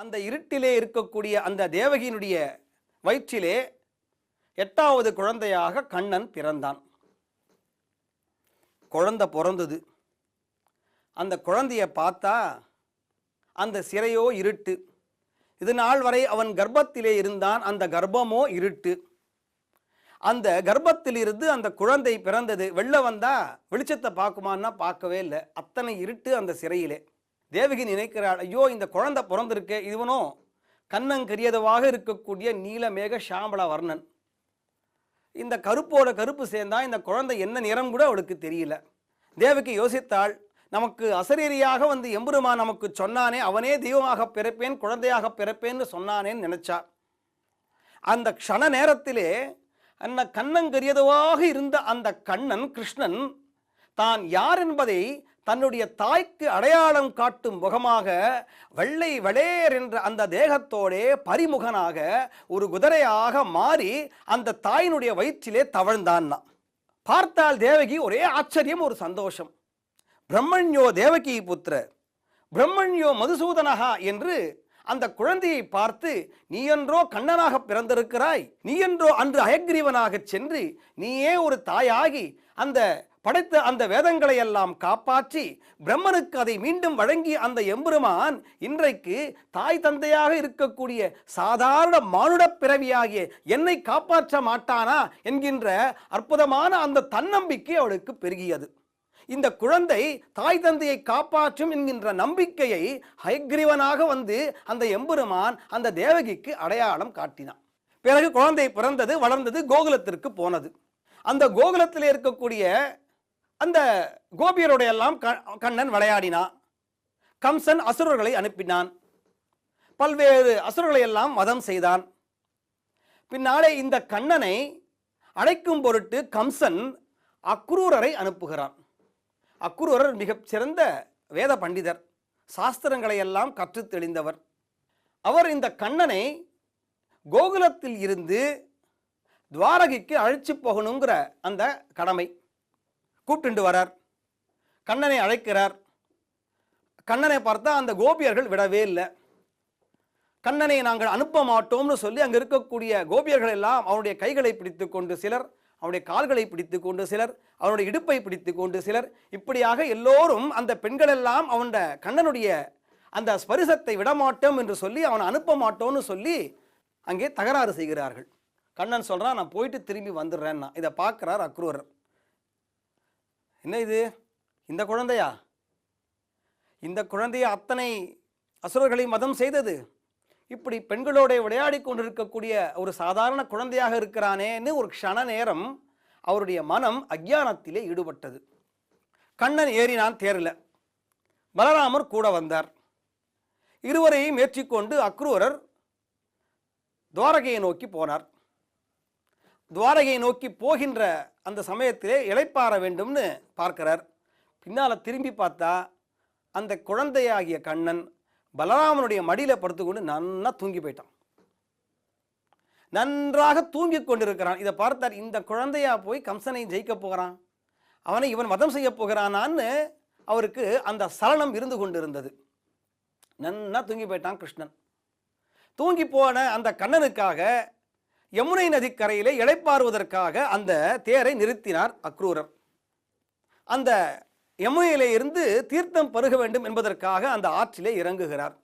அந்த இருட்டிலே இருக்கக்கூடிய அந்த தேவகியினுடைய வயிற்றிலே 8வது குழந்தையாக கண்ணன் பிறந்தான். குழந்தை பிறந்தது. அந்த குழந்தைய பார்த்தா அந்த சிறையோ இருட்டு. இது நாள் வரை அவன் கர்ப்பத்திலே இருந்தான். அந்த கர்ப்பமோ இருட்டு. அந்த கர்ப்பத்திலிருந்து அந்த குழந்தை பிறந்தது. வெளில வந்தா வெளிச்சத்தை பார்க்குமான்னா பார்க்கவே இல்லை. அத்தனை இருட்டு அந்த சிறையிலே. தேவகி நினைக்கிறாள், ஐயோ இந்த குழந்தை பிறந்திருக்கே, இவனோ கண்ணங்கரியதுவாக இருக்கக்கூடிய நீலமேக சாம்பள வர்ணன். இந்த கருப்போட கருப்பு சேர்ந்தா இந்த குழந்தை என்ன நிறம் கூட அவளுக்கு தெரியல. தேவகி யோசித்தாள், நமக்கு அசரீரியாக வந்து எம்பெருமான் நமக்கு சொன்னானே, அவனே தெய்வமாக பிறப்பேன் குழந்தையாக பிறப்பேன்னு சொன்னானேன்னு நினைச்சா. அந்த க்ஷண நேரத்திலே அந்த கண்ணங்கரியதுவாக இருந்த அந்த கண்ணன் கிருஷ்ணன் தான் யார் என்பதை தன்னுடைய தாய்க்கு அடையாளம் காட்டும் முகமாக வெள்ளை வெளேர் என்ற அந்த தேகத்தோடே பரிமுகனாக ஒரு குதிரையாக மாறி அந்த தாயினுடைய வயிற்றிலே தவழ்ந்தான். பார்த்தால் தேவகி ஒரே ஆச்சரியம், ஒரு சந்தோஷம். பிரம்மண்யோ தேவகி புத்திர பிரம்மண்யோ மதுசூதனகா என்று அந்த குழந்தையை பார்த்து, நீ என்றோ கண்ணனாக பிறந்திருக்கிறாய், நீ என்றோ அன்று அயக்ரீவனாக சென்று நீயே ஒரு தாயாகி அந்த படைத்த அந்த வேதங்களை எல்லாம் காப்பாற்றி பிரம்மனுக்கு அதை மீண்டும் வழங்கி அந்த எம்பெருமான் இன்றைக்கு தாய் தந்தையாக இருக்கக்கூடிய சாதாரண மானுட பிறவியாகிய என்னை காப்பாற்ற மாட்டானா என்கின்ற அற்புதமான அந்த தன்னம்பிக்கை அவளுக்கு பெருகியது. இந்த குழந்தை தாய் தந்தையை காப்பாற்றும் என்கின்ற நம்பிக்கையை ஹயக்ரீவனாக வந்து அந்த எம்பெருமான் அந்த தேவகிக்கு அடையாளம் காட்டினான். பிறகு குழந்தை பிறந்தது, வளர்ந்தது, கோகுலத்திற்கு போனது. அந்த கோகுலத்தில் இருக்கக்கூடிய அந்த கோபியரோட எல்லாம் கண்ணன் விளையாடினான். கம்சன் அசுரர்களை அனுப்பினான். பல்வேறு அசுரர்களை எல்லாம் வதம் செய்தான். பின்னாலே இந்த கண்ணனை அழைக்கும் பொருட்டு கம்சன் அக்ரூரரை அனுப்புகிறான். அக்ரூரர் மிகச் சிறந்த வேத பண்டிதர், சாஸ்திரங்களை எல்லாம் கற்று தெளிந்தவர். அவர் இந்த கண்ணனை கோகுலத்தில் இருந்து துவாரகைக்கு அழைச்சி போகணுங்கிற அந்த கடமை கூப்பிட்டு வரார். கண்ணனை அழைக்கிறார். கண்ணனை பார்த்தா அந்த கோபியர்கள் விடவே இல்லை. கண்ணனை நாங்கள் அனுப்ப மாட்டோம்னு சொல்லி அங்கே இருக்கக்கூடிய கோபியர்கள் எல்லாம் அவனுடைய கைகளை பிடித்து கொண்டு சிலர், அவனுடைய கால்களை பிடித்து கொண்டு சிலர், அவனுடைய இடுப்பை பிடித்து கொண்டு சிலர், இப்படியாக எல்லோரும் அந்த பெண்கள் எல்லாம் அவனுடைய கண்ணனுடைய அந்த ஸ்பரிசத்தை விடமாட்டோம் என்று சொல்லி அவனை அனுப்ப மாட்டோம்னு சொல்லி அங்கே தகராறு செய்கிறார்கள். கண்ணன் சொல்கிறான், நான் போயிட்டு திரும்பி வந்துடுறேன்னா. இதை பார்க்குறார் அக்ரூரர். என்ன இது, இந்த குழந்தையா? இந்த குழந்தைய அத்தனை அசுரர்களை மதம் செய்தது, இப்படி பெண்களோட விளையாடி கொண்டிருக்கக்கூடிய ஒரு சாதாரண குழந்தையாக இருக்கிறானேன்னு ஒரு க்ஷண நேரம் அவருடைய மனம் அக்ஞானத்திலே ஈடுபட்டது. கண்ணன் ஏறினான் தேரில். பலராமர் கூட வந்தார். இருவரையும் ஏற்றிக்கொண்டு அக்ரூரர் துவாரகையை நோக்கி போனார். துவாரகையை நோக்கி போகின்ற அந்த சமயத்திலே இளைப்பாற வேண்டும்னு பார்க்கிறார். பின்னால் திரும்பி பார்த்தா அந்த குழந்தையாகிய கண்ணன் பலராமனுடைய மடியில் படுத்துக்கொண்டு நன்னா தூங்கி போயிட்டான். நன்றாக தூங்கி கொண்டிருக்கிறான். இதை பார்த்தார், இந்த குழந்தையா போய் கம்சனை ஜெயிக்க போகிறான், அவனை இவன் வதம் செய்ய போகிறானான்னு அவருக்கு அந்த சலனம் இருந்து கொண்டிருந்தது. நன்னா தூங்கி போயிட்டான் கிருஷ்ணன். தூங்கி போன அந்த கண்ணனுக்காக யமுனை நதிக்கரையிலே இளைப்பாறுவதற்காக அந்த தேரை நிறுத்தினார் அக்ரூரர். அந்த யமுனையிலே இருந்து தீர்த்தம் பருக வேண்டும் என்பதற்காக அந்த ஆற்றிலே இறங்குகிறார்.